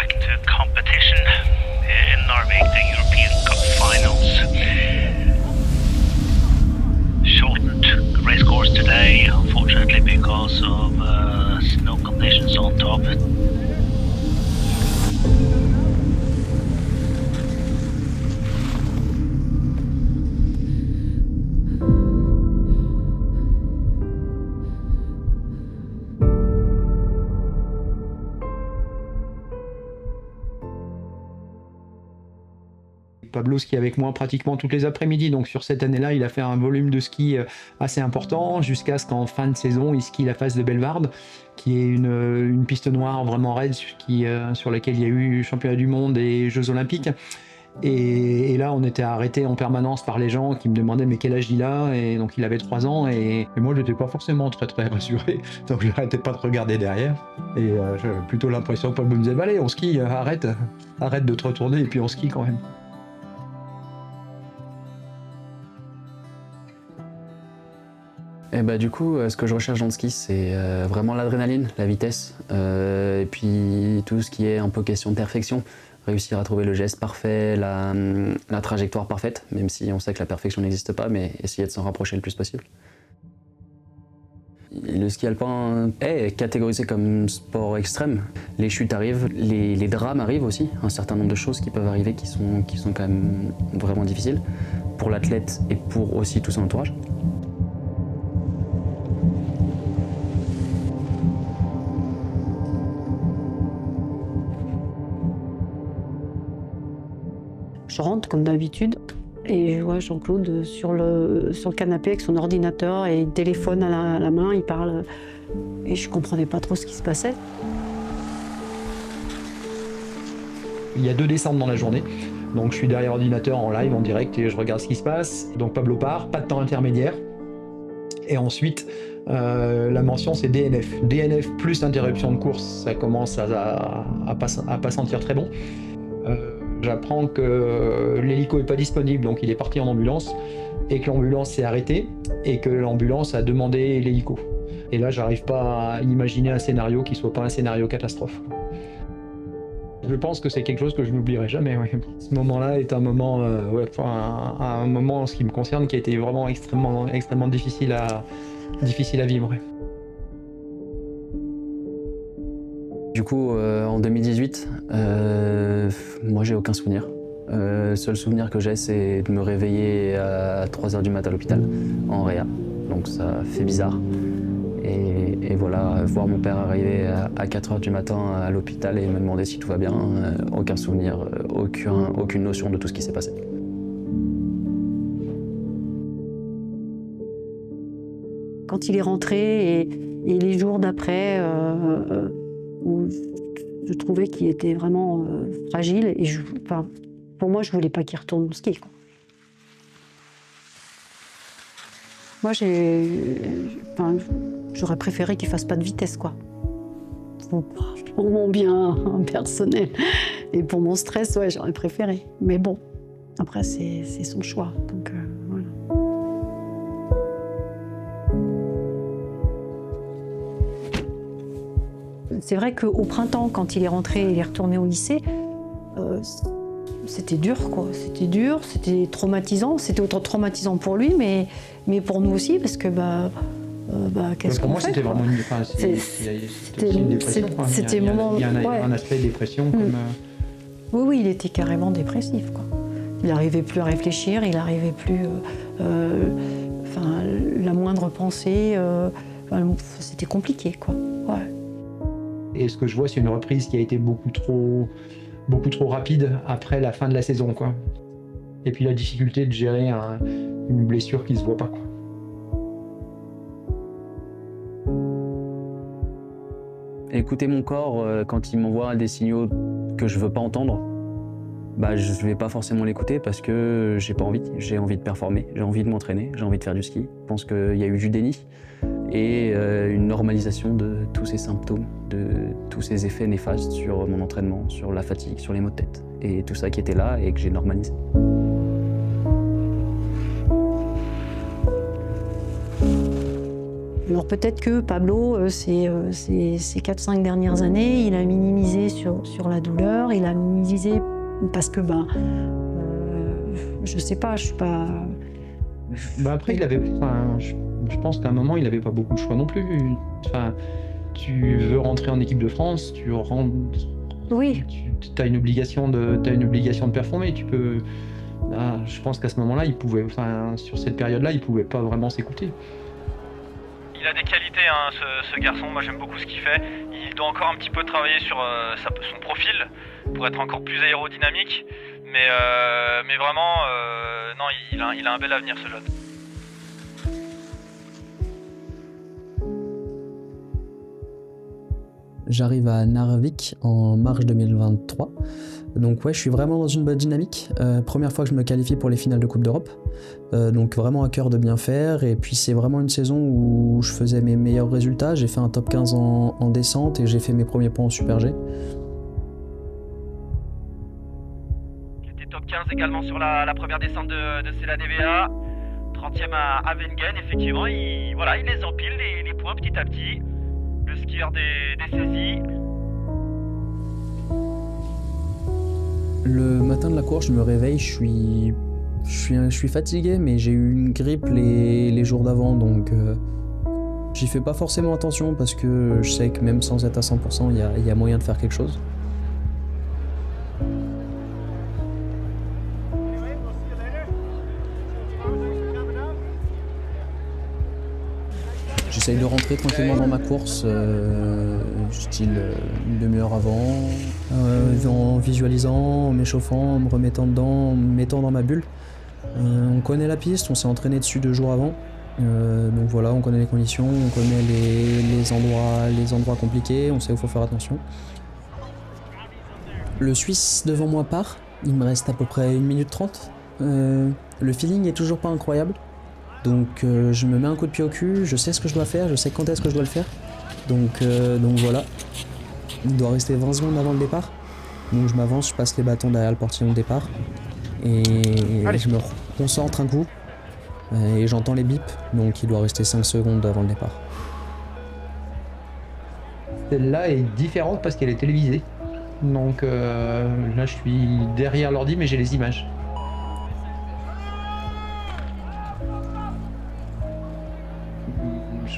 back to competition in Narvik, the European Cup finals. Shortened race course today, unfortunately, because of snow conditions on top. Pablo skie avec moi pratiquement toutes les après-midi, donc sur cette année-là, il a fait un volume de ski assez important, jusqu'à ce qu'en fin de saison, il skie la face de Bellewaerde, qui est une piste noire vraiment raide, sur laquelle il y a eu championnat du monde et Jeux Olympiques. Et là, on était arrêté en permanence par les gens qui me demandaient mais quel âge il a, et donc il avait 3 ans, et moi j'étais pas forcément très rassuré, donc j'arrêtais pas de regarder derrière, et j'avais plutôt l'impression que Pablo me disait bah, allez on skie, arrête de te retourner et puis on skie quand même. Et bah du coup, ce que je recherche dans le ski, c'est vraiment l'adrénaline, la vitesse, et puis tout ce qui est un peu question de perfection. Réussir à trouver le geste parfait, la trajectoire parfaite, même si on sait que la perfection n'existe pas, mais essayer de s'en rapprocher le plus possible. Le ski alpin est catégorisé comme sport extrême. Les chutes arrivent, les drames arrivent aussi, un certain nombre de choses qui peuvent arriver qui sont quand même vraiment difficiles pour l'athlète et pour aussi tout son entourage. Je rentre comme d'habitude et je vois Jean-Claude sur le canapé avec son ordinateur et il téléphone à la main, il parle et je comprenais pas trop ce qui se passait. Il y a 2 descentes dans la journée, donc je suis derrière l'ordinateur en live, en direct, et je regarde ce qui se passe. Donc Pablo part, pas de temps intermédiaire. Et ensuite, la mention c'est DNF. DNF plus interruption de course, ça commence à pas sentir très bon. J'apprends que l'hélico n'est pas disponible, donc il est parti en ambulance, et que l'ambulance s'est arrêtée, et que l'ambulance a demandé l'hélico. Et là, j'arrive pas à imaginer un scénario qui soit pas un scénario catastrophe. Je pense que c'est quelque chose que je n'oublierai jamais. Ouais. Ce moment-là est un moment, un moment en ce qui me concerne, qui a été vraiment extrêmement difficile à vivre. Ouais. Du coup, en 2018, moi j'ai aucun souvenir. Le seul souvenir que j'ai, c'est de me réveiller à 3h du mat à l'hôpital, en réa. Donc ça fait bizarre. Et voilà, voir mon père arriver à 4h du matin à l'hôpital et me demander si tout va bien, aucun souvenir, aucune notion de tout ce qui s'est passé. Quand il est rentré et les jours d'après, où je trouvais qu'il était vraiment fragile et pour moi je voulais pas qu'il retourne au ski, quoi. Moi j'aurais préféré qu'il fasse pas de vitesse, quoi. Pour mon bien personnel et pour mon stress, ouais, j'aurais préféré. Mais bon, après c'est son choix, donc voilà. C'est vrai qu'au printemps, quand il est rentré, il est retourné au lycée, c'était dur, quoi. C'était dur, c'était traumatisant. C'était autant traumatisant pour lui, mais pour nous aussi, parce que qu'est-ce qu'on fait? Pour moi, c'était vraiment une dépression. C'était Il y a un aspect dépression comme. Oui, il était carrément dépressif, quoi. Il n'arrivait plus à réfléchir, il n'arrivait plus. La moindre pensée, c'était compliqué, quoi. Ouais. Et ce que je vois, c'est une reprise qui a été beaucoup trop rapide après la fin de la saison, quoi. Et puis la difficulté de gérer une blessure qui se voit pas, quoi. Écouter mon corps quand il m'envoie des signaux que je veux pas entendre, je vais pas forcément l'écouter parce que j'ai pas envie. J'ai envie de performer, j'ai envie de m'entraîner, j'ai envie de faire du ski. Je pense qu'il y a eu du déni et une normalisation de tous ces symptômes, de tous ces effets néfastes sur mon entraînement, sur la fatigue, sur les maux de tête. Et tout ça qui était là et que j'ai normalisé. Alors peut-être que Pablo, ces 4-5 dernières années, il a minimisé sur la douleur, il a minimisé parce que, je sais pas, je suis pas... Après, je pense qu'à un moment, il n'avait pas beaucoup de choix non plus. Enfin, tu veux rentrer en équipe de France, tu rentres. Oui. Tu as une obligation de performer. Tu peux. Je pense qu'à ce moment-là, sur cette période-là, il pouvait pas vraiment s'écouter. Il a des qualités, hein, ce garçon. Moi, j'aime beaucoup ce qu'il fait. Il doit encore un petit peu travailler sur son profil pour être encore plus aérodynamique. Mais vraiment, non, il a un bel avenir, ce jeune. J'arrive à Narvik en mars 2023. Donc ouais, je suis vraiment dans une bonne dynamique. Première fois que je me qualifie pour les finales de Coupe d'Europe. Donc vraiment à cœur de bien faire. Et puis c'est vraiment une saison où je faisais mes meilleurs résultats. J'ai fait un top 15 en descente et j'ai fait mes premiers points en Super G. Il était top 15 également sur la première descente de Cela DBA. 30e à Wengen, effectivement. Il les empile, les points petit à petit. Le skieur des saisies. Le matin de la course, je me réveille, je suis fatigué, mais j'ai eu une grippe les jours d'avant, donc j'y fais pas forcément attention parce que je sais que même sans être à 100%, il y a moyen de faire quelque chose. J'essaye de rentrer tranquillement dans ma course, style une demi-heure avant, en visualisant, en m'échauffant, en me remettant dedans, en me mettant dans ma bulle. On connaît la piste, on s'est entraîné dessus 2 jours avant, donc voilà, on connaît les conditions, on connaît les endroits compliqués, on sait où il faut faire attention. Le Suisse devant moi part, il me reste à peu près 1 minute 30. Le feeling est toujours pas incroyable. Donc je me mets un coup de pied au cul, je sais ce que je dois faire, je sais quand est-ce que je dois le faire. Donc voilà, il doit rester 20 secondes avant le départ. Donc je m'avance, je passe les bâtons derrière le portillon de départ. Et je me concentre un coup. Et j'entends les bips, donc il doit rester 5 secondes avant le départ. Celle-là est différente parce qu'elle est télévisée. Donc là je suis derrière l'ordi mais j'ai les images.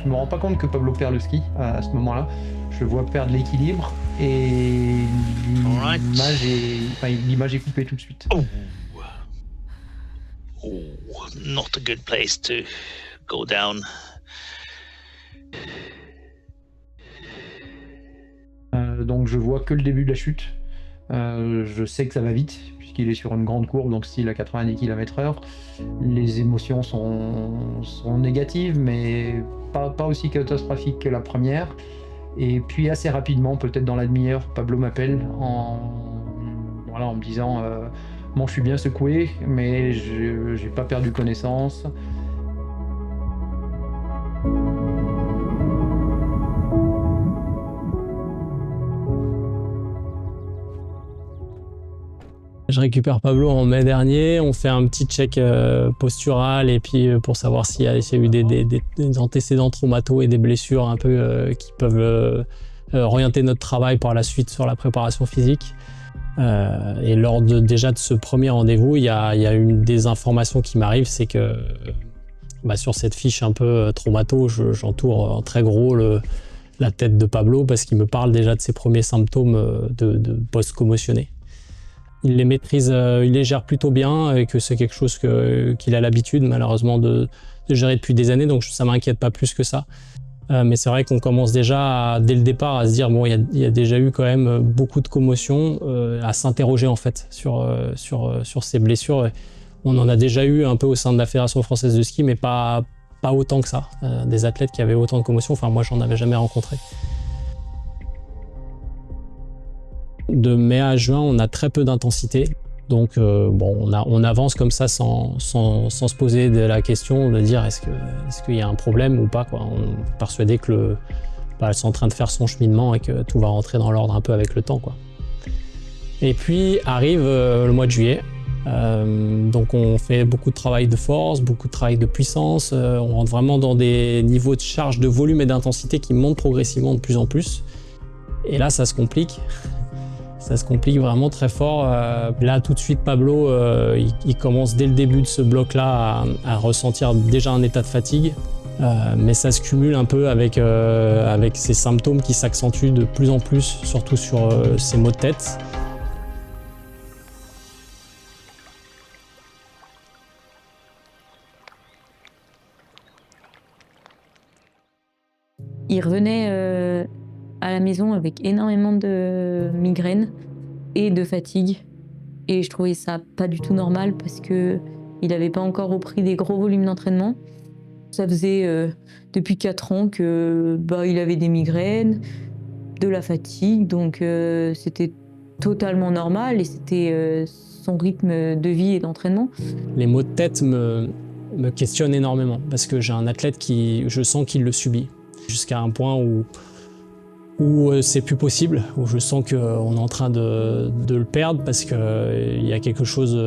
Je me rends pas compte que Pablo perd le ski à ce moment-là. Je le vois perdre l'équilibre et l'image est coupée tout de suite. Not a good place to go down. Donc je vois que le début de la chute. Je sais que ça va vite puisqu'il est sur une grande courbe, donc style à 90 km/h. Les émotions sont négatives, mais pas aussi catastrophiques que la première. Et puis assez rapidement, peut-être dans la demi-heure, Pablo m'appelle en me disant bon, je suis bien secoué, mais j'ai pas perdu connaissance. Je récupère Pablo en mai dernier, on fait un petit check postural et puis pour savoir s'il y a eu des antécédents traumataux et des blessures un peu qui peuvent orienter notre travail par la suite sur la préparation physique. Et lors déjà de ce premier rendez-vous, il y a une des informations qui m'arrive, c'est que sur cette fiche un peu traumato, j'entoure en très gros la tête de Pablo parce qu'il me parle déjà de ses premiers symptômes de post-commotionné. Il les maîtrise, il les gère plutôt bien et que c'est quelque chose qu'il a l'habitude malheureusement de gérer depuis des années, donc ça m'inquiète pas plus que ça. Mais c'est vrai qu'on commence déjà dès le départ à se dire bon, il y a déjà eu quand même beaucoup de commotions, à s'interroger en fait sur ces blessures. On en a déjà eu un peu au sein de la Fédération française de ski, mais pas autant que ça. Des athlètes qui avaient autant de commotions, enfin moi j'en avais jamais rencontré. De mai à juin, on a très peu d'intensité. Donc on avance comme ça sans se poser de la question de dire est-ce qu'il y a un problème ou pas, quoi. On est persuadé que c'est en train de faire son cheminement et que tout va rentrer dans l'ordre un peu avec le temps, quoi. Et puis arrive le mois de juillet. Donc on fait beaucoup de travail de force, beaucoup de travail de puissance, on rentre vraiment dans des niveaux de charge, de volume et d'intensité qui montent progressivement de plus en plus. Et là ça se complique. Ça se complique vraiment très fort. Là, tout de suite, Pablo, il commence dès le début de ce bloc-là à ressentir déjà un état de fatigue. Mais ça se cumule un peu avec ces symptômes qui s'accentuent de plus en plus, surtout sur ces maux de tête. Il revenait à la maison avec énormément de migraines et de fatigue. Et je trouvais ça pas du tout normal parce qu'il n'avait pas encore repris des gros volumes d'entraînement. Ça faisait depuis 4 ans que il avait des migraines, de la fatigue, donc c'était totalement normal et c'était son rythme de vie et d'entraînement. Les maux de tête me questionnent énormément parce que j'ai un athlète qui, je sens qu'il le subit jusqu'à un point où c'est plus possible, où je sens qu'on est en train de le perdre parce qu'il y a quelque chose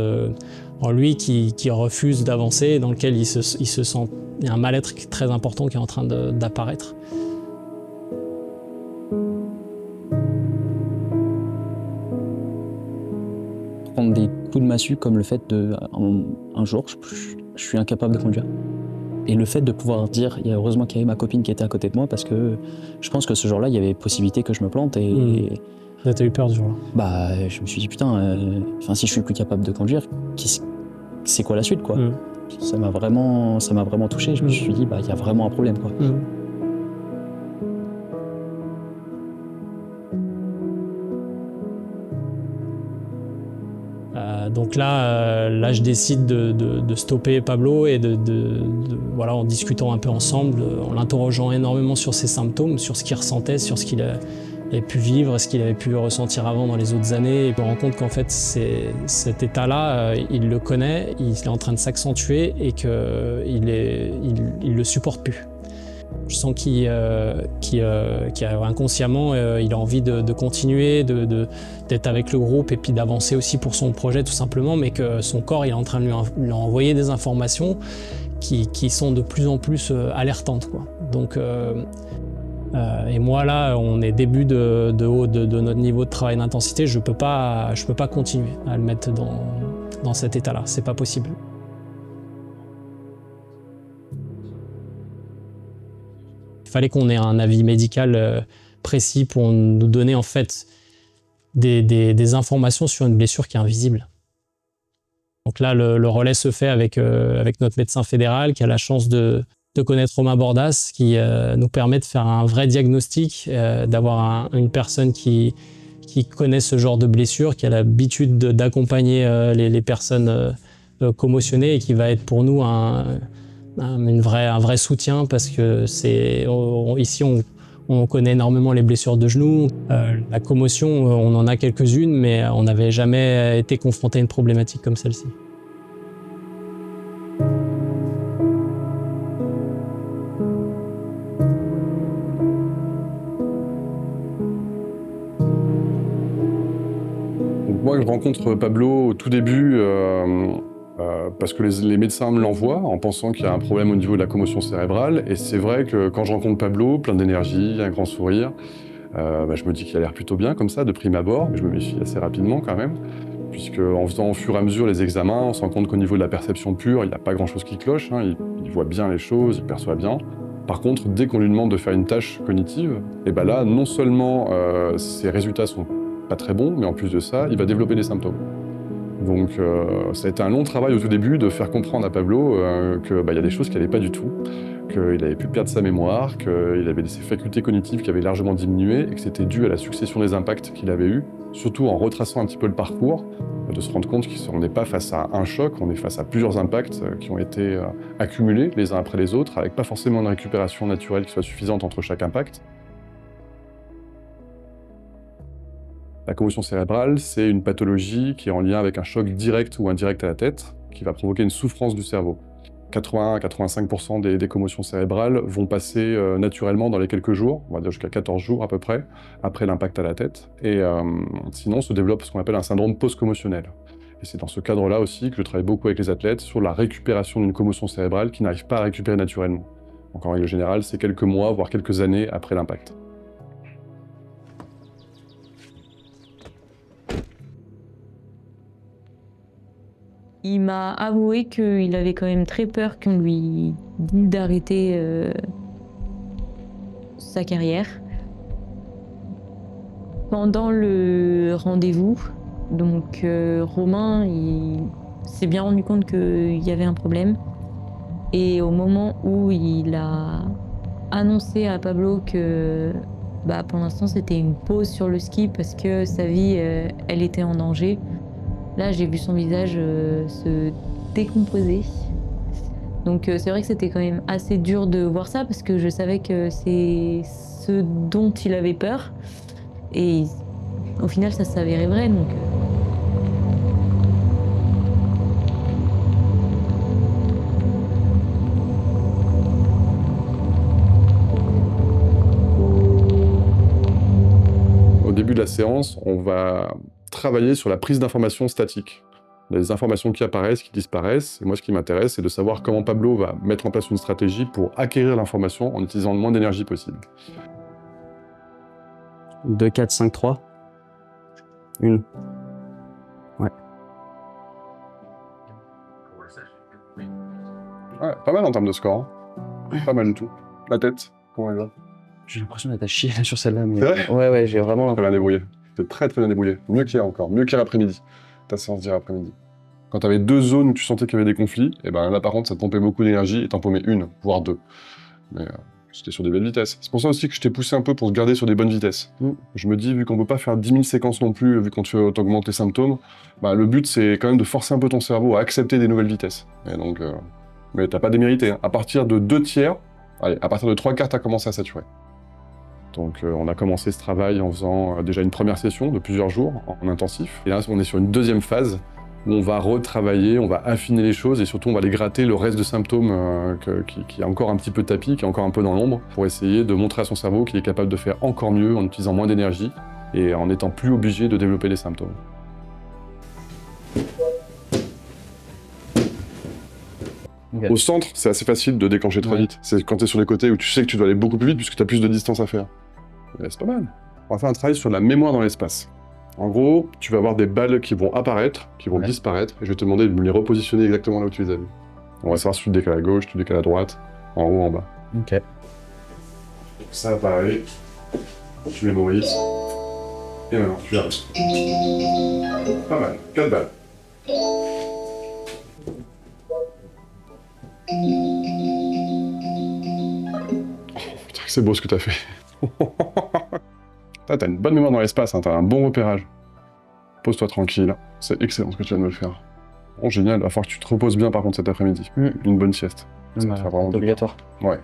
en lui qui refuse d'avancer, dans lequel il se sent, il y a un mal-être très important qui est en train d'apparaître. Prendre des coups de massue comme le fait un jour, je suis incapable de conduire. Et le fait de pouvoir dire, il y a heureusement qu'il y avait ma copine qui était à côté de moi parce que je pense que ce jour-là, il y avait possibilité que je me plante et T'as eu peur du jour-là? Je me suis dit putain, si je suis plus capable de conduire, c'est quoi la suite quoi? Ça m'a vraiment touché. Je me suis dit il y a vraiment un problème quoi. Donc là, je décide de stopper Pablo et voilà, en discutant un peu ensemble, en l'interrogeant énormément sur ses symptômes, sur ce qu'il ressentait, sur ce qu'il avait pu vivre, ce qu'il avait pu ressentir avant dans les autres années. Et je me rends compte qu'en fait, cet état-là, il le connaît, il est en train de s'accentuer et qu'il le supporte plus. Je sens qu'inconsciemment, il a envie de continuer, d'être avec le groupe et puis d'avancer aussi pour son projet tout simplement, mais que son corps il est en train de lui envoyer des informations qui sont de plus en plus alertantes, quoi. Donc, et moi là, on est début de notre niveau de travail d'intensité, je peux pas continuer à le mettre dans cet état-là, c'est pas possible. Il fallait qu'on ait un avis médical précis pour nous donner en fait des informations sur une blessure qui est invisible. Donc là, le relais se fait avec notre médecin fédéral qui a la chance de connaître Romain Bordas, qui nous permet de faire un vrai diagnostic, d'avoir une personne qui connaît ce genre de blessure, qui a l'habitude d'accompagner les personnes commotionnées et qui va être pour nous un vrai soutien parce que ici on connaît énormément les blessures de genoux. La commotion, on en a quelques-unes, mais on n'avait jamais été confronté à une problématique comme celle-ci. Donc moi, je rencontre Pablo au tout début parce que les médecins me l'envoient en pensant qu'il y a un problème au niveau de la commotion cérébrale. Et c'est vrai que quand je rencontre Pablo, plein d'énergie, un grand sourire, je me dis qu'il a l'air plutôt bien comme ça, de prime abord, mais je me méfie assez rapidement quand même, puisque en faisant au fur et à mesure les examens, on se rend compte qu'au niveau de la perception pure, il n'y a pas grand-chose qui cloche, hein, il voit bien les choses, il perçoit bien. Par contre, dès qu'on lui demande de faire une tâche cognitive, et là, non seulement ses résultats sont pas très bon, mais en plus de ça, il va développer des symptômes. Donc ça a été un long travail au tout début de faire comprendre à Pablo qu'il y a des choses qui n'allaient pas du tout, qu'il avait pu perdre sa mémoire, qu'il avait ses facultés cognitives qui avaient largement diminué et que c'était dû à la succession des impacts qu'il avait eus, surtout en retraçant un petit peu le parcours, de se rendre compte qu'on n'est pas face à un choc, on est face à plusieurs impacts qui ont été accumulés les uns après les autres, avec pas forcément une récupération naturelle qui soit suffisante entre chaque impact. La commotion cérébrale, c'est une pathologie qui est en lien avec un choc direct ou indirect à la tête, qui va provoquer une souffrance du cerveau. 80 à 85% des commotions cérébrales vont passer naturellement dans les quelques jours, on va dire jusqu'à 14 jours à peu près, après l'impact à la tête. Et sinon, se développe ce qu'on appelle un syndrome post-commotionnel. Et c'est dans ce cadre-là aussi que je travaille beaucoup avec les athlètes sur la récupération d'une commotion cérébrale qui n'arrive pas à récupérer naturellement. Donc en règle générale, c'est quelques mois, voire quelques années après l'impact. Il m'a avoué qu'il avait quand même très peur qu'on lui dise d'arrêter sa carrière. Pendant le rendez-vous, donc Romain, il s'est bien rendu compte qu'il y avait un problème. Et au moment où il a annoncé à Pablo que pour l'instant c'était une pause sur le ski parce que sa vie, elle était en danger, là j'ai vu son visage se décomposer. Donc c'est vrai que c'était quand même assez dur de voir ça parce que je savais que c'est ce dont il avait peur. Et au final ça s'avérait vrai. Donc, Au début de la séance, on va travailler sur la prise d'informations statiques. Les informations qui apparaissent, qui disparaissent. Et moi, ce qui m'intéresse, c'est de savoir comment Pablo va mettre en place une stratégie pour acquérir l'information en utilisant le moins d'énergie possible. 2, 4, 5, 3. 1. Ouais. Ouais, pas mal en termes de score. Hein. Pas mal du tout. La tête, comment elle va? J'ai l'impression d'être à chier là, sur celle-là. Mais... C'est vrai? Ouais, j'ai vraiment Très bien débrouillé. T'es très bien débrouillé. Mieux qu'hier encore. Mieux qu'hier après-midi. Ta séance d'hier après-midi. Quand t'avais 2 zones où tu sentais qu'il y avait des conflits, et ben là par contre ça te pompait beaucoup d'énergie et t'en paumais 1, voire 2. Mais c'était sur des belles vitesses. C'est pour ça aussi que je t'ai poussé un peu pour te garder sur des bonnes vitesses. Je me dis, vu qu'on peut pas faire 10 000 séquences non plus, vu qu'on t'augmente les symptômes, le but c'est quand même de forcer un peu ton cerveau à accepter des nouvelles vitesses. Et donc, mais t'as pas démérité. Hein. À partir de 2 tiers, allez, à partir de 3 quarts, t'as commencé à saturer. Donc on a commencé ce travail en faisant déjà une première session de plusieurs jours en intensif. Et là, on est sur une deuxième phase où on va retravailler, on va affiner les choses et surtout on va aller gratter le reste de symptômes qui est encore un petit peu tapis, qui est encore un peu dans l'ombre, pour essayer de montrer à son cerveau qu'il est capable de faire encore mieux en utilisant moins d'énergie et en n'étant plus obligé de développer les symptômes. Okay. Au centre, c'est assez facile de déclencher très vite. C'est quand tu es sur les côtés où tu sais que tu dois aller beaucoup plus vite puisque tu as plus de distance à faire. Mais c'est pas mal. On va faire un travail sur la mémoire dans l'espace. En gros, tu vas avoir des balles qui vont apparaître, qui vont disparaître, et je vais te demander de me les repositionner exactement là où tu les as vues. On va savoir si tu le décales à gauche, tu le décales à droite, en haut, en bas. Ok. Donc ça apparaît, tu mémorises, et maintenant tu arrêtes. Pas mal, 4 balles. C'est beau ce que t'as fait. T'as une bonne mémoire dans l'espace, hein, t'as un bon repérage. Pose-toi tranquille, c'est excellent ce que tu viens de me le faire. Bon, génial, va falloir que tu te reposes bien par contre cet après-midi. Une bonne sieste. Ça va faire vraiment c'est obligatoire. Ouais.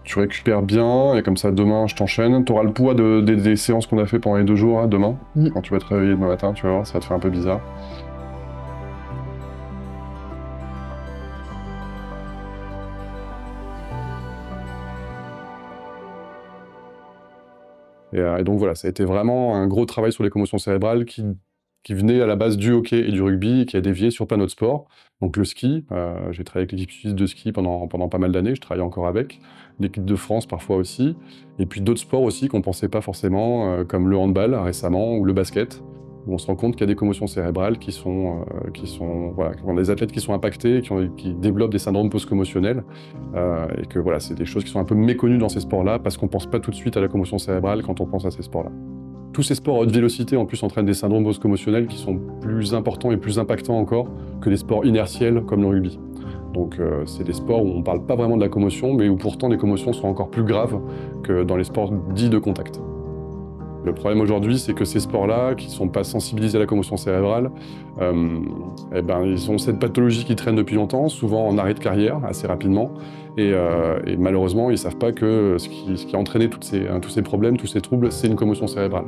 Tu récupères bien, et comme ça demain je t'enchaîne. T'auras le poids des séances qu'on a fait pendant les 2 jours, hein, demain. Quand tu vas te réveiller demain matin, tu vas voir, ça va te faire un peu bizarre. Et donc voilà, ça a été vraiment un gros travail sur les commotions cérébrales qui venait à la base du hockey et du rugby, et qui a dévié sur plein d'autres sports. Donc le ski, j'ai travaillé avec l'équipe suisse de ski pendant pas mal d'années, je travaille encore avec. L'équipe de France parfois aussi. Et puis d'autres sports aussi qu'on pensait pas forcément, comme le handball récemment, ou le basket, où on se rend compte qu'il y a des commotions cérébrales qui sont des athlètes qui sont impactés, qui développent des syndromes post-commotionnels, et que voilà, c'est des choses qui sont un peu méconnues dans ces sports-là, parce qu'on pense pas tout de suite à la commotion cérébrale quand on pense à ces sports-là. Tous ces sports à haute vélocité, en plus, entraînent des syndromes post-commotionnels qui sont plus importants et plus impactants encore que les sports inertiels comme le rugby. Donc c'est des sports où on ne parle pas vraiment de la commotion, mais où pourtant les commotions sont encore plus graves que dans les sports dits de contact. Le problème aujourd'hui, c'est que ces sports-là, qui ne sont pas sensibilisés à la commotion cérébrale, ils ont cette pathologie qui traîne depuis longtemps, souvent en arrêt de carrière, assez rapidement, et malheureusement, ils ne savent pas que ce qui a entraîné tous ces problèmes, tous ces troubles, c'est une commotion cérébrale.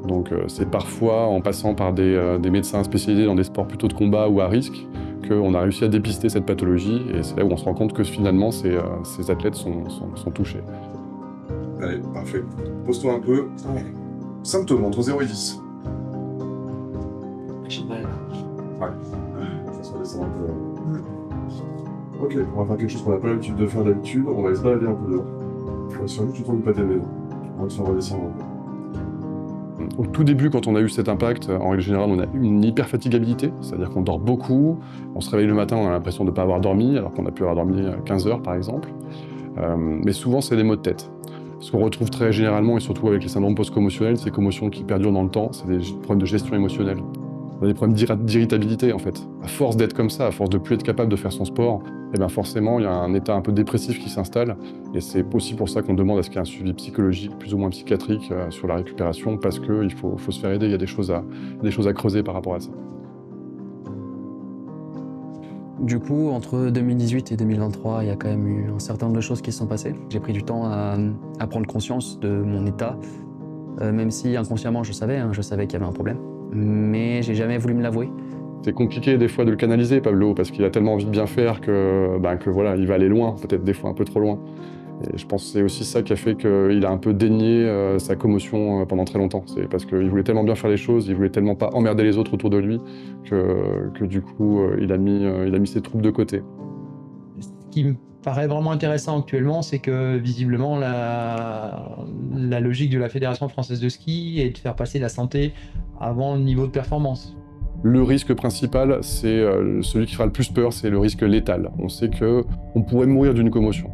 Donc c'est parfois en passant par des médecins spécialisés dans des sports plutôt de combat ou à risque qu'on a réussi à dépister cette pathologie, et c'est là où on se rend compte que finalement ces athlètes sont touchés. Allez, parfait. Pose-toi un peu. Symptômes entre 0 et 10. J'ai mal. Ouais. ok, on va faire quelque chose qu'on n'a pas l'habitude de faire d'habitude, on va aller se balader un peu dehors. On va se faire juste autour du pâté de maison. On va se faire redescendre. Au tout début, quand on a eu cet impact, en règle générale, on a une hyperfatigabilité, c'est-à-dire qu'on dort beaucoup, on se réveille le matin, on a l'impression de ne pas avoir dormi, alors qu'on a pu avoir dormi 15 heures par exemple. Mais souvent, c'est des maux de tête. Ce qu'on retrouve très généralement, et surtout avec les syndromes post-commotionnels, c'est commotions qui perdurent dans le temps, c'est des problèmes de gestion émotionnelle. On a des problèmes d'irritabilité en fait. À force d'être comme ça, à force de plus être capable de faire son sport, eh bien forcément, il y a un état un peu dépressif qui s'installe. Et c'est aussi pour ça qu'on demande à ce qu'il y ait un suivi psychologique, plus ou moins psychiatrique, sur la récupération, parce qu'il faut se faire aider, il y a des choses à creuser par rapport à ça. Du coup, entre 2018 et 2023, il y a quand même eu un certain nombre de choses qui se sont passées. J'ai pris du temps à prendre conscience de mon état, même si inconsciemment je savais qu'il y avait un problème. Mais j'ai jamais voulu me l'avouer. C'est compliqué des fois de le canaliser, Pablo, parce qu'il a tellement envie de bien faire que voilà, il va aller loin, peut-être des fois un peu trop loin. Et je pense que c'est aussi ça qui a fait qu'il a un peu dénié sa commotion pendant très longtemps. C'est parce qu'il voulait tellement bien faire les choses, il voulait tellement pas emmerder les autres autour de lui, que du coup, il a mis ses troupes de côté. Ce qui me paraît vraiment intéressant actuellement, c'est que visiblement la logique de la Fédération française de ski est de faire passer la santé avant le niveau de performance. Le risque principal, c'est celui qui fera le plus peur, c'est le risque létal. On sait qu'on pourrait mourir d'une commotion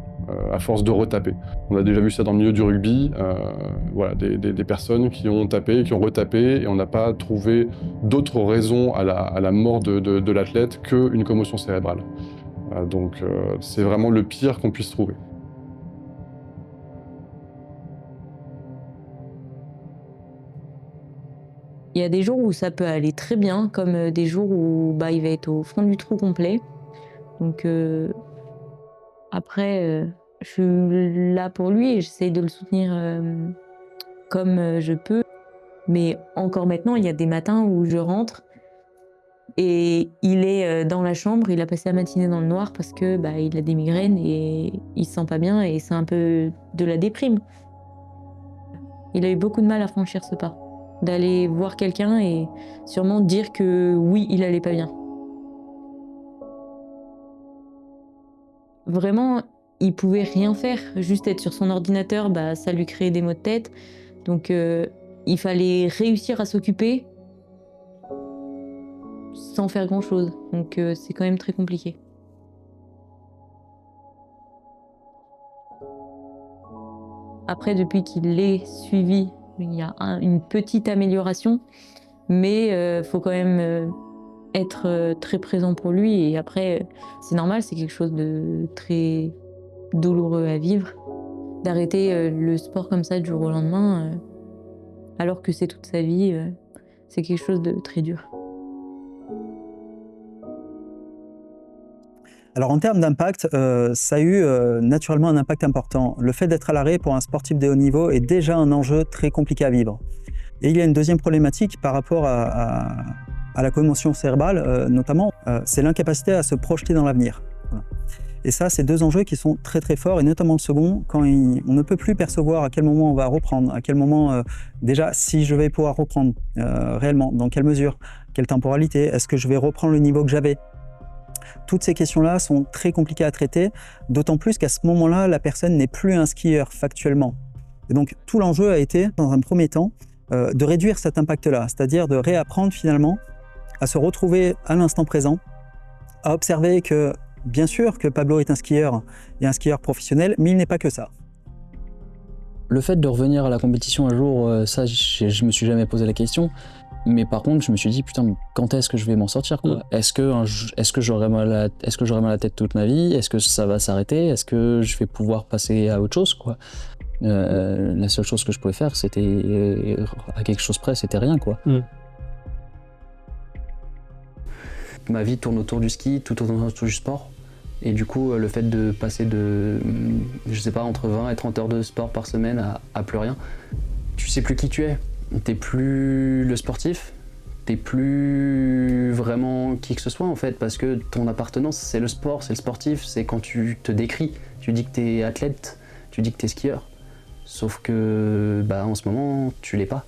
à force de retaper. On a déjà vu ça dans le milieu du rugby, voilà, des personnes qui ont tapé, qui ont retapé, et on n'a pas trouvé d'autres raisons à la mort de l'athlète qu'une commotion cérébrale. Donc c'est vraiment le pire qu'on puisse trouver. Il y a des jours où ça peut aller très bien, comme des jours où il va être au fond du trou complet. Donc après, je suis là pour lui et j'essaye de le soutenir comme je peux. Mais encore maintenant, il y a des matins où je rentre et il est dans la chambre, il a passé la matinée dans le noir parce que il a des migraines et il se sent pas bien et c'est un peu de la déprime. Il a eu beaucoup de mal à franchir ce pas, d'aller voir quelqu'un et sûrement dire que oui, il allait pas bien. Vraiment, il pouvait rien faire, juste être sur son ordinateur, ça lui créait des maux de tête. Donc il fallait réussir à s'occuper sans faire grand-chose. Donc c'est quand même très compliqué. Après, depuis qu'il l'ait suivi, il y a une petite amélioration, mais faut quand même être très présent pour lui. Et après, c'est normal, c'est quelque chose de très douloureux à vivre, d'arrêter le sport comme ça du jour au lendemain, alors que c'est toute sa vie, c'est quelque chose de très dur. Alors en termes d'impact, ça a eu naturellement un impact important. Le fait d'être à l'arrêt pour un sportif de haut niveau est déjà un enjeu très compliqué à vivre. Et il y a une deuxième problématique par rapport à la commotion cérébrale, notamment, c'est l'incapacité à se projeter dans l'avenir. Voilà. Et ça, c'est deux enjeux qui sont très très forts, et notamment le second, quand on ne peut plus percevoir à quel moment on va reprendre, à quel moment, déjà, si je vais pouvoir reprendre réellement, dans quelle mesure, quelle temporalité, est-ce que je vais reprendre le niveau que j'avais. Toutes ces questions-là sont très compliquées à traiter, d'autant plus qu'à ce moment-là, la personne n'est plus un skieur factuellement. Et donc, tout l'enjeu a été, dans un premier temps, de réduire cet impact-là, c'est-à-dire de réapprendre finalement à se retrouver à l'instant présent, à observer que, bien sûr, que Pablo est un skieur et un skieur professionnel, mais il n'est pas que ça. Le fait de revenir à la compétition un jour, ça, je me suis jamais posé la question. Mais par contre, je me suis dit, putain, mais quand est-ce que je vais m'en sortir, quoi ? Est-ce que j'aurai mal à la tête toute ma vie ? Est-ce que ça va s'arrêter ? Est-ce que je vais pouvoir passer à autre chose, quoi ? La seule chose que je pouvais faire, c'était, à quelque chose près, c'était rien, quoi. Ma vie tourne autour du ski, tout autour du sport. Et du coup, le fait de passer de, je sais pas, entre 20 et 30 heures de sport par semaine à plus rien, tu sais plus qui tu es. T'es plus le sportif, t'es plus vraiment qui que ce soit en fait, parce que ton appartenance c'est le sport, c'est le sportif, c'est quand tu te décris, tu dis que t'es athlète, tu dis que t'es skieur, sauf que en ce moment tu l'es pas.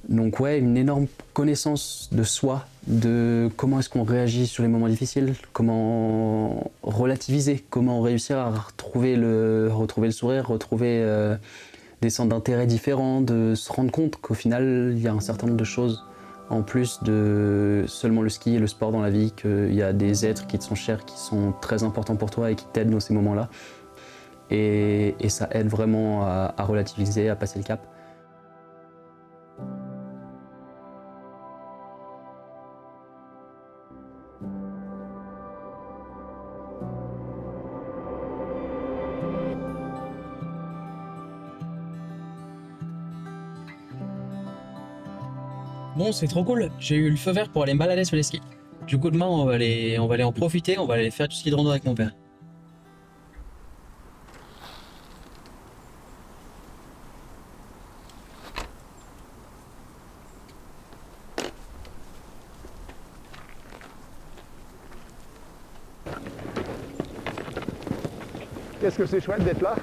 Donc ouais, une énorme connaissance de soi, de comment est-ce qu'on réagit sur les moments difficiles, comment relativiser, comment réussir à retrouver le sourire, retrouver des centres d'intérêt différents, de se rendre compte qu'au final, il y a un certain nombre de choses en plus de seulement le ski et le sport dans la vie, qu'il y a des êtres qui te sont chers, qui sont très importants pour toi et qui t'aident dans ces moments-là. Et ça aide vraiment à relativiser, à passer le cap. Bon, c'est trop cool. J'ai eu le feu vert pour aller me balader sur les skis. Du coup, demain, on va aller en profiter. On va aller faire du ski de rando avec mon père. Qu'est-ce que c'est chouette d'être là.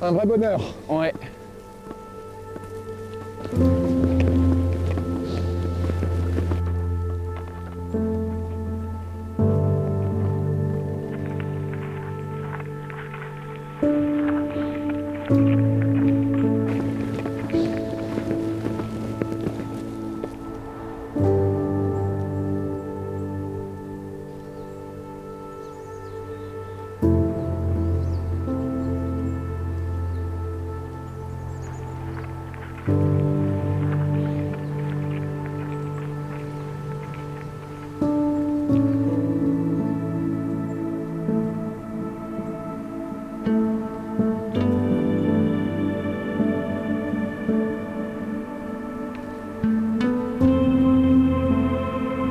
Un vrai bonheur. Ouais.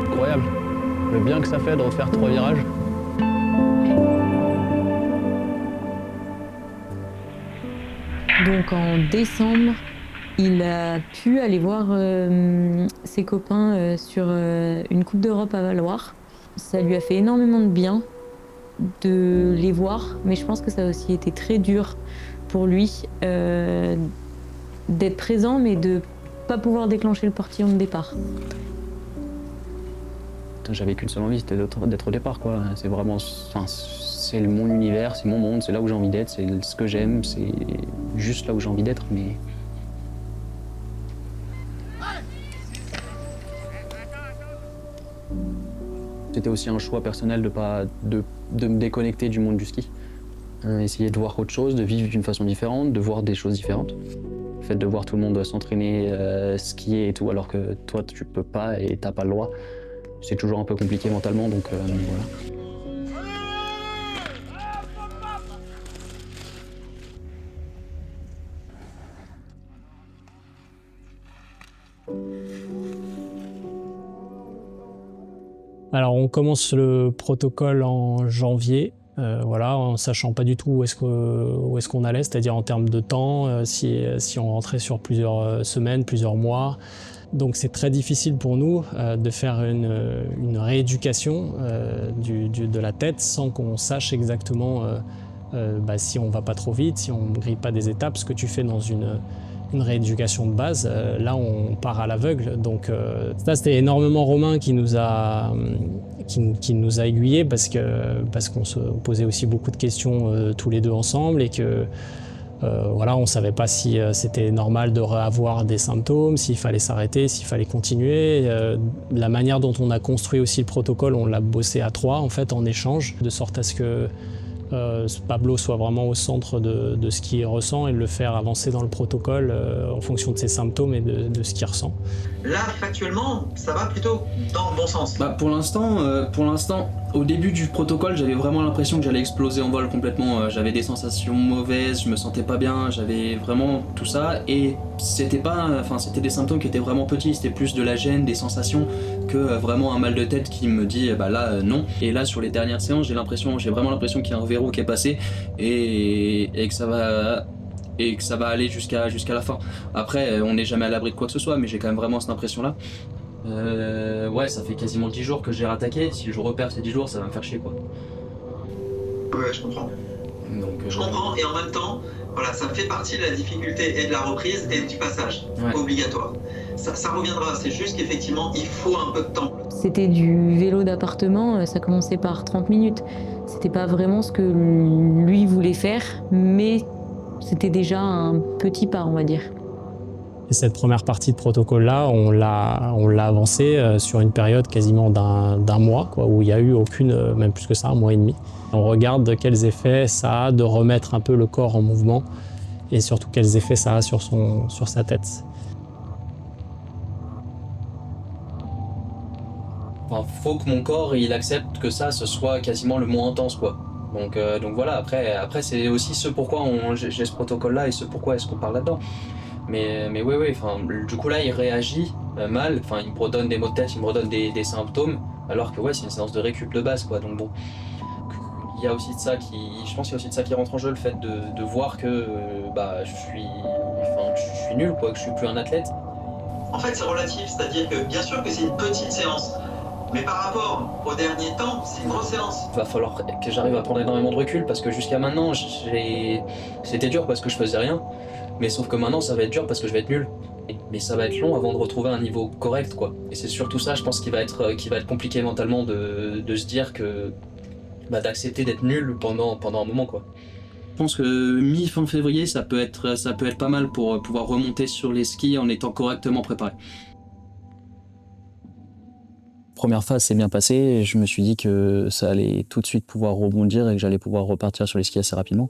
Incroyable. Le bien que ça fait de refaire 3 virages. Donc en décembre, il a pu aller voir ses copains sur une Coupe d'Europe à Valloire. Ça lui a fait énormément de bien de les voir, mais je pense que ça a aussi été très dur pour lui d'être présent, mais de pas pouvoir déclencher le portillon de départ. J'avais qu'une seule envie, c'était d'être au départ, quoi. C'est vraiment, enfin, c'est mon univers, c'est mon monde, c'est là où j'ai envie d'être, c'est ce que j'aime, c'est juste là où j'ai envie d'être, mais... C'était aussi un choix personnel de me déconnecter du monde du ski. Essayer de voir autre chose, de vivre d'une façon différente, de voir des choses différentes. Le fait de voir tout le monde s'entraîner, skier et tout, alors que toi tu peux pas et t'as pas le droit, c'est toujours un peu compliqué mentalement, donc voilà. Alors on commence le protocole en janvier, voilà, en sachant pas du tout où est-ce qu'on allait, c'est-à-dire en termes de temps, si on rentrait sur plusieurs semaines, plusieurs mois. Donc c'est très difficile pour nous de faire une rééducation de la tête sans qu'on sache exactement si on va pas trop vite, si on ne grille pas des étapes. Ce que tu fais dans une rééducation de base, là on part à l'aveugle. Donc ça c'était énormément Romain qui nous a aiguillés parce qu'on se posait aussi beaucoup de questions tous les deux ensemble et que voilà, on ne savait pas si c'était normal de avoir des symptômes, s'il fallait s'arrêter, s'il fallait continuer. La manière dont on a construit aussi le protocole, on l'a bossé à 3 en fait en échange, de sorte à ce que Pablo soit vraiment au centre de ce qu'il ressent et de le faire avancer dans le protocole en fonction de ses symptômes et de ce qu'il ressent. Là, factuellement, ça va plutôt dans le bon sens. Pour l'instant, au début du protocole, j'avais vraiment l'impression que j'allais exploser en vol complètement. J'avais des sensations mauvaises, je me sentais pas bien, j'avais vraiment tout ça. Et c'était des symptômes qui étaient vraiment petits, c'était plus de la gêne, des sensations, que vraiment un mal de tête qui me dit non. Et là, sur les dernières séances, j'ai vraiment l'impression qu'il y a un verrou qui est passé et que ça va aller jusqu'à la fin. Après, on n'est jamais à l'abri de quoi que ce soit, mais j'ai quand même vraiment cette impression-là. Ouais, ça fait quasiment 10 jours que j'ai rattaqué. Si je repère ces 10 jours, ça va me faire chier, quoi. Ouais, je comprends. Donc, je comprends, et en même temps, Voilà, ça fait partie de la difficulté et de la reprise et du passage obligatoire. Ça reviendra, c'est juste qu'effectivement, il faut un peu de temps. C'était du vélo d'appartement, ça commençait par 30 minutes. C'était pas vraiment ce que lui voulait faire, mais c'était déjà un petit pas, on va dire. Et cette première partie de protocole-là, on l'a avancée sur une période quasiment d'un mois, quoi, où il n'y a eu aucune, même plus que ça, un mois et demi. On regarde quels effets ça a de remettre un peu le corps en mouvement et surtout quels effets ça a sur sa tête. Enfin, faut que mon corps il accepte que ça ce soit quasiment le moins intense, quoi. Donc voilà, après c'est aussi ce pourquoi j'ai ce protocole-là et ce pourquoi est-ce qu'on parle là-dedans. Mais oui, enfin, du coup là il réagit mal, enfin il me redonne des maux de tête, il me redonne des symptômes, alors que ouais c'est une séance de récup de base, quoi. Donc bon, il y a aussi de ça je pense qu'il y a aussi de ça qui rentre en jeu, le fait de voir que je suis nul, quoi, que je suis plus un athlète. En fait c'est relatif, c'est-à-dire que bien sûr que c'est une petite séance, mais par rapport au dernier temps, c'est une grosse séance. Il va falloir que j'arrive à prendre énormément de recul parce que jusqu'à maintenant, c'était dur parce que je faisais rien. Mais sauf que maintenant, ça va être dur parce que je vais être nul. Mais ça va être long avant de retrouver un niveau correct, quoi. Et c'est surtout ça, je pense, qui va être compliqué mentalement de se dire que d'accepter d'être nul pendant un moment, quoi. Je pense que mi-fin février, ça peut être pas mal pour pouvoir remonter sur les skis en étant correctement préparé. Première phase s'est bien passée et je me suis dit que ça allait tout de suite pouvoir rebondir et que j'allais pouvoir repartir sur les skis assez rapidement.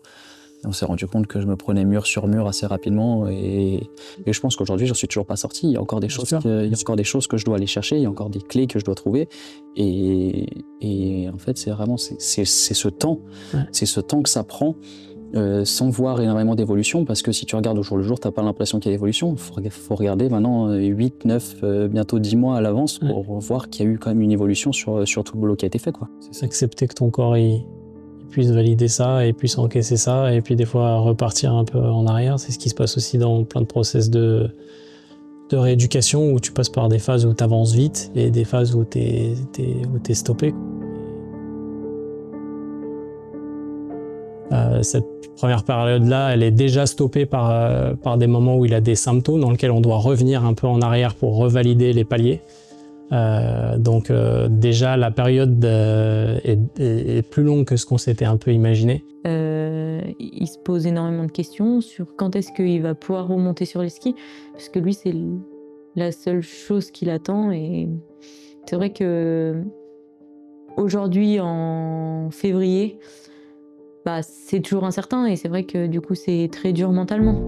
Et on s'est rendu compte que je me prenais mur sur mur assez rapidement et je pense qu'aujourd'hui j'en suis toujours pas sorti. Il y a encore des choses que je dois aller chercher, il y a encore des clés que je dois trouver et en fait c'est ce temps, c'est ce temps que ça prend. Sans voir énormément d'évolution, parce que si tu regardes au jour le jour, t'as pas l'impression qu'il y a d'évolution. Faut regarder maintenant 8, 9, bientôt 10 mois à l'avance pour voir qu'il y a eu quand même une évolution sur tout le boulot qui a été fait, quoi. C'est accepter que ton corps il puisse valider ça et puisse encaisser ça et puis des fois repartir un peu en arrière. C'est ce qui se passe aussi dans plein de process de rééducation où tu passes par des phases où tu avances vite et des phases où t'es stoppé. Cette première période-là, elle est déjà stoppée par des moments où il a des symptômes dans lesquels on doit revenir un peu en arrière pour revalider les paliers. Donc déjà, la période est plus longue que ce qu'on s'était un peu imaginé. Il se pose énormément de questions sur quand est-ce qu'il va pouvoir remonter sur les skis, parce que lui, c'est la seule chose qu'il attend. Et c'est vrai que aujourd'hui, en février, c'est toujours incertain et c'est vrai que du coup c'est très dur mentalement.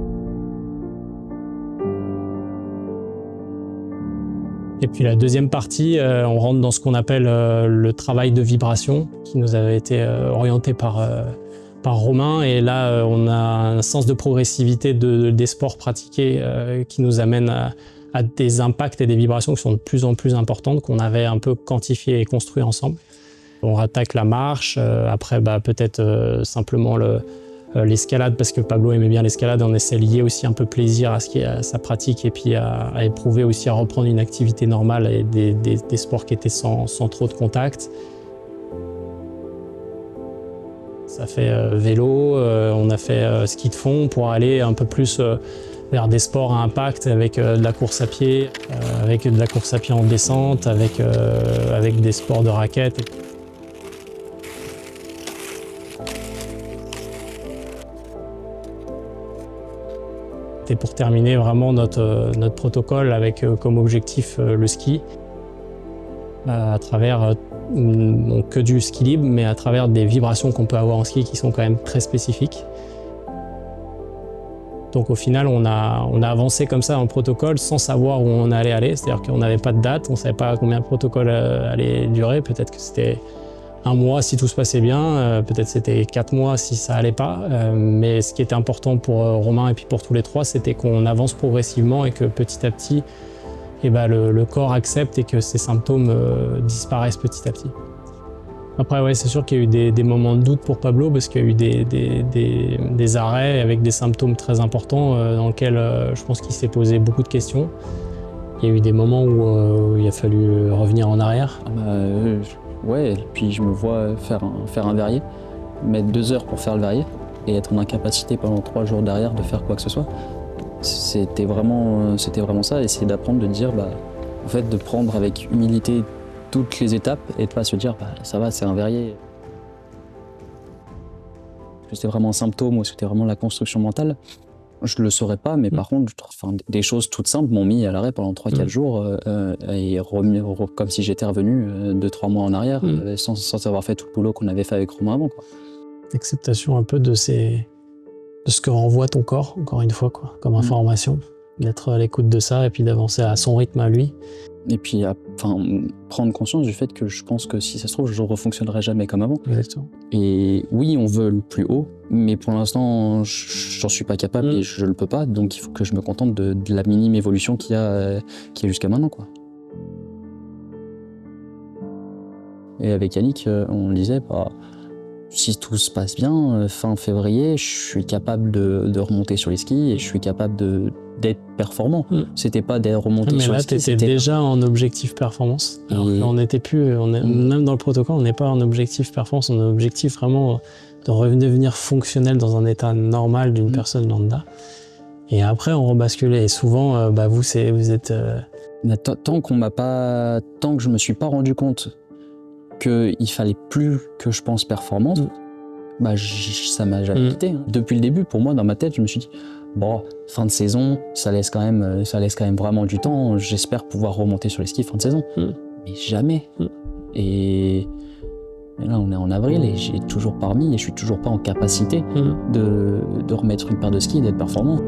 Et puis la deuxième partie, on rentre dans ce qu'on appelle le travail de vibration qui nous avait été orienté par Romain et là on a un sens de progressivité des sports pratiqués qui nous amène à des impacts et des vibrations qui sont de plus en plus importantes qu'on avait un peu quantifiées et construites ensemble. On rattaque la marche, après peut-être simplement l'escalade parce que Pablo aimait bien l'escalade, on essaie de lier aussi un peu plaisir à sa pratique et puis à éprouver aussi à reprendre une activité normale et des sports qui étaient sans trop de contact. Ça fait vélo, on a fait ski de fond pour aller un peu plus vers des sports à impact avec de la course à pied, avec de la course à pied en descente, avec des sports de raquettes. Et pour terminer vraiment notre protocole avec comme objectif le ski, à travers que du ski libre, mais à travers des vibrations qu'on peut avoir en ski qui sont quand même très spécifiques. Donc au final, on a avancé comme ça en protocole sans savoir où on allait aller, c'est-à-dire qu'on n'avait pas de date, on ne savait pas combien le protocole allait durer, peut-être que c'était 1 mois si tout se passait bien, peut-être c'était 4 mois si ça allait pas, mais ce qui était important pour Romain et puis pour tous les trois, c'était qu'on avance progressivement et que petit à petit, le corps accepte et que ces symptômes disparaissent petit à petit. Après, ouais, c'est sûr qu'il y a eu des moments de doute pour Pablo parce qu'il y a eu des arrêts avec des symptômes très importants dans lesquels je pense qu'il s'est posé beaucoup de questions. Il y a eu des moments où il a fallu revenir en arrière. Ouais, et puis je me vois faire un verrier, mettre 2 heures pour faire le verrier. et être en incapacité pendant 3 jours derrière de faire quoi que ce soit. C'était vraiment ça, essayer d'apprendre, de dire, en fait, de prendre avec humilité toutes les étapes et de pas se dire, ça va, c'est un verrier. C'était vraiment un symptôme ou c'était vraiment la construction mentale. Je le saurais pas, mais par contre, des choses toutes simples m'ont mis à l'arrêt pendant 3-4 jours et comme si j'étais revenu 2-3 mois en arrière sans avoir fait tout le boulot qu'on avait fait avec Romain avant, quoi. Acceptation un peu de ce que renvoie ton corps, encore une fois, quoi, comme information. D'être à l'écoute de ça et puis d'avancer à son rythme à lui. Et puis, prendre conscience du fait que je pense que si ça se trouve, je ne refonctionnerai jamais comme avant. Exactement. Et oui, on veut le plus haut, mais pour l'instant, j'en suis pas capable et je le peux pas. Donc, il faut que je me contente de la minime évolution qu'il y a jusqu'à maintenant, quoi. Et avec Yannick, on disait, si tout se passe bien, fin février, je suis capable de remonter sur les skis et je suis capable d'être performant. C'était pas d'être remonté sur les skis. Mais là, t'étais déjà en objectif performance. Alors on n'était plus, même dans le protocole, on n'est pas en objectif performance, on est en objectif vraiment de redevenir fonctionnel dans un état normal d'une personne lambda. Et après, on rebasculait. Et souvent, vous êtes... Tant que je me suis pas rendu compte qu'il fallait plus que je pense performance, ça m'a jamais quitté. Depuis le début, pour moi, dans ma tête, je me suis dit, fin de saison, ça laisse quand même vraiment du temps. J'espère pouvoir remonter sur les skis fin de saison. Mais jamais. Et là, on est en avril et j'ai toujours pas remis et je suis toujours pas en capacité de remettre une paire de skis et d'être performant.